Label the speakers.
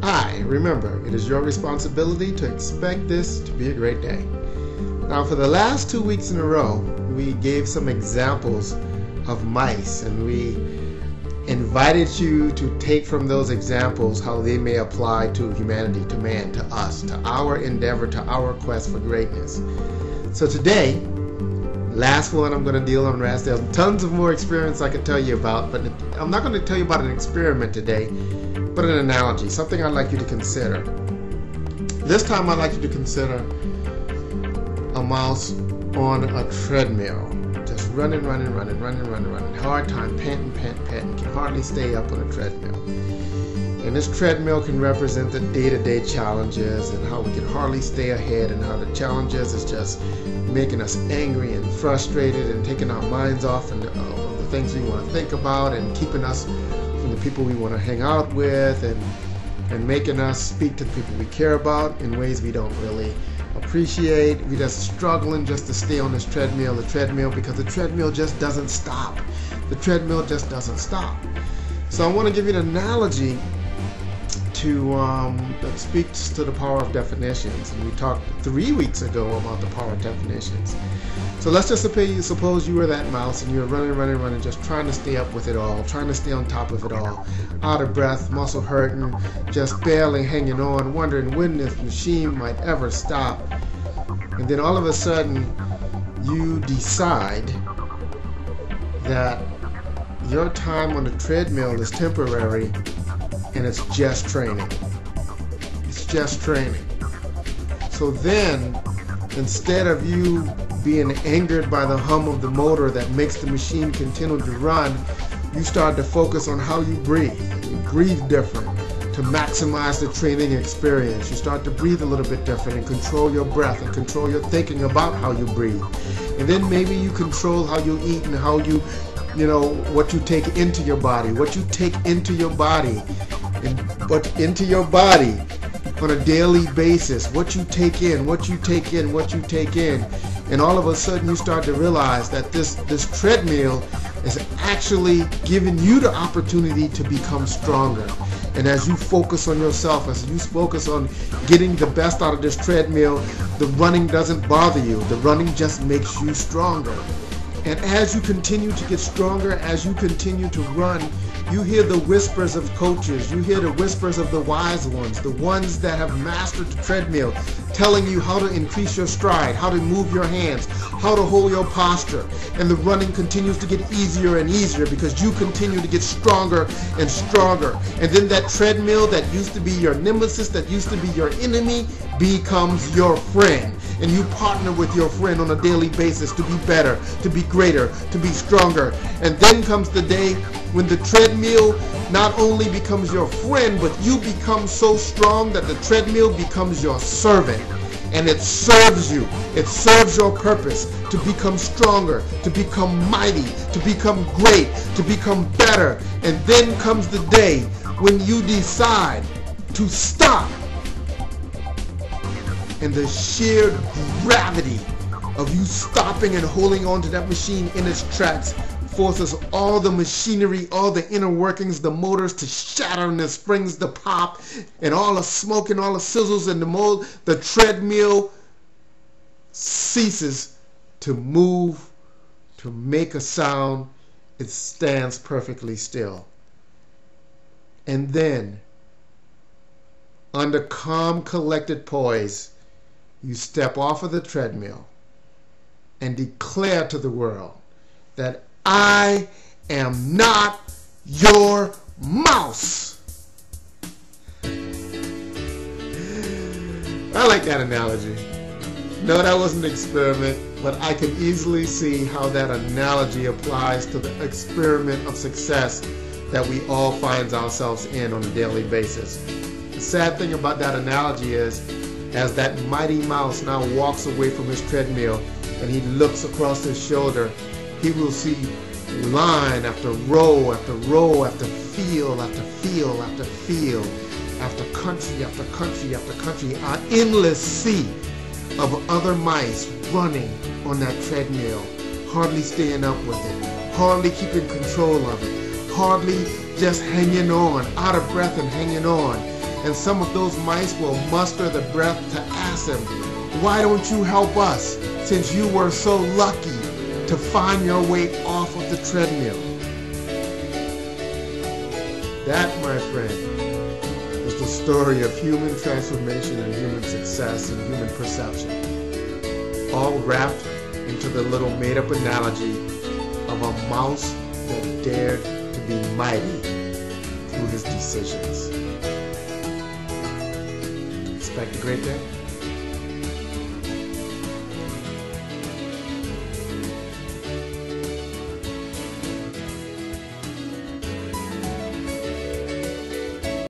Speaker 1: Remember, it is your responsibility to expect this to be a great day. Now, for the last 2 weeks in a row, we gave some examples of mice, and we invited you to take from those examples how they may apply to humanity, to man, to us, to our endeavor, to our quest for greatness. So today, last one I'm going to deal on rats. There's tons of more experience I could tell you about, but I'm not going to tell you about an experiment today, but an analogy, something I'd like you to consider. This time I'd like you to consider a mouse on a treadmill, just running, hard time, panting, can hardly stay up on a treadmill. And this treadmill can represent the day-to-day challenges and how we can hardly stay ahead, and how the challenges is just making us angry and frustrated and taking our minds off and the things we want to think about, and keeping us from the people we want to hang out with, and making us speak to the people we care about in ways we don't really appreciate. We're just struggling just to stay on this treadmill, because the treadmill just doesn't stop. The treadmill just doesn't stop. So I want to give you an analogy that speaks to the power of definitions. And we talked 3 weeks ago about the power of definitions. So let's just suppose you were that mouse and you're running, just trying to stay up with it all, trying to stay on top of it all, out of breath, muscle hurting, just barely hanging on, wondering when this machine might ever stop. And then all of a sudden, you decide that your time on the treadmill is temporary, and it's just training. It's just training. So then, instead of you being angered by the hum of the motor that makes the machine continue to run, you start to focus on how you breathe. You breathe different to maximize the training experience. You start to breathe a little bit different and control your breath and control your thinking about how you breathe. And then maybe you control how you eat and how you what you take into your body, on a daily basis, what you take in. And all of a sudden you start to realize that this treadmill is actually giving you the opportunity to become stronger. And as you focus on yourself, as you focus on getting the best out of this treadmill, the running doesn't bother you. The running just makes you stronger. And as you continue to get stronger, as you continue to run, you hear the whispers of coaches, you hear the whispers of the wise ones, the ones that have mastered the treadmill, telling you how to increase your stride, how to move your hands, how to hold your posture. And the running continues to get easier and easier because you continue to get stronger and stronger. And then that treadmill that used to be your nemesis, that used to be your enemy, becomes your friend. And you partner with your friend on a daily basis to be better, to be greater, to be stronger. And then comes the day when the treadmill not only becomes your friend, but you become so strong that the treadmill becomes your servant. And it serves you. It serves your purpose to become stronger, to become mighty, to become great, to become better. And then comes the day when you decide to stop. And the sheer gravity of you stopping and holding on to that machine in its tracks forces all the machinery, all the inner workings, the motors to shatter and the springs to pop, and all the smoke and all the sizzles and the mold. The treadmill ceases to move, to make a sound. It stands perfectly still. And then, under calm, collected poise, you step off of the treadmill and declare to the world that I am not your mouse. I like that analogy. No, that wasn't an experiment, but I can easily see how that analogy applies to the experiment of success that we all find ourselves in on a daily basis. The sad thing about that analogy is, as that mighty mouse now walks away from his treadmill and he looks across his shoulder, he will see line after row after row after field after field after field after country after country after country, an endless sea of other mice running on that treadmill, hardly staying up with it, hardly keeping control of it, hardly just hanging on, out of breath and hanging on. And some of those mice will muster the breath to ask him, "Why don't you help us, since you were so lucky to find your way off of the treadmill?" That, my friend, is the story of human transformation and human success and human perception, all wrapped into the little made-up analogy of a mouse that dared to be mighty through his decisions. Expect a great day.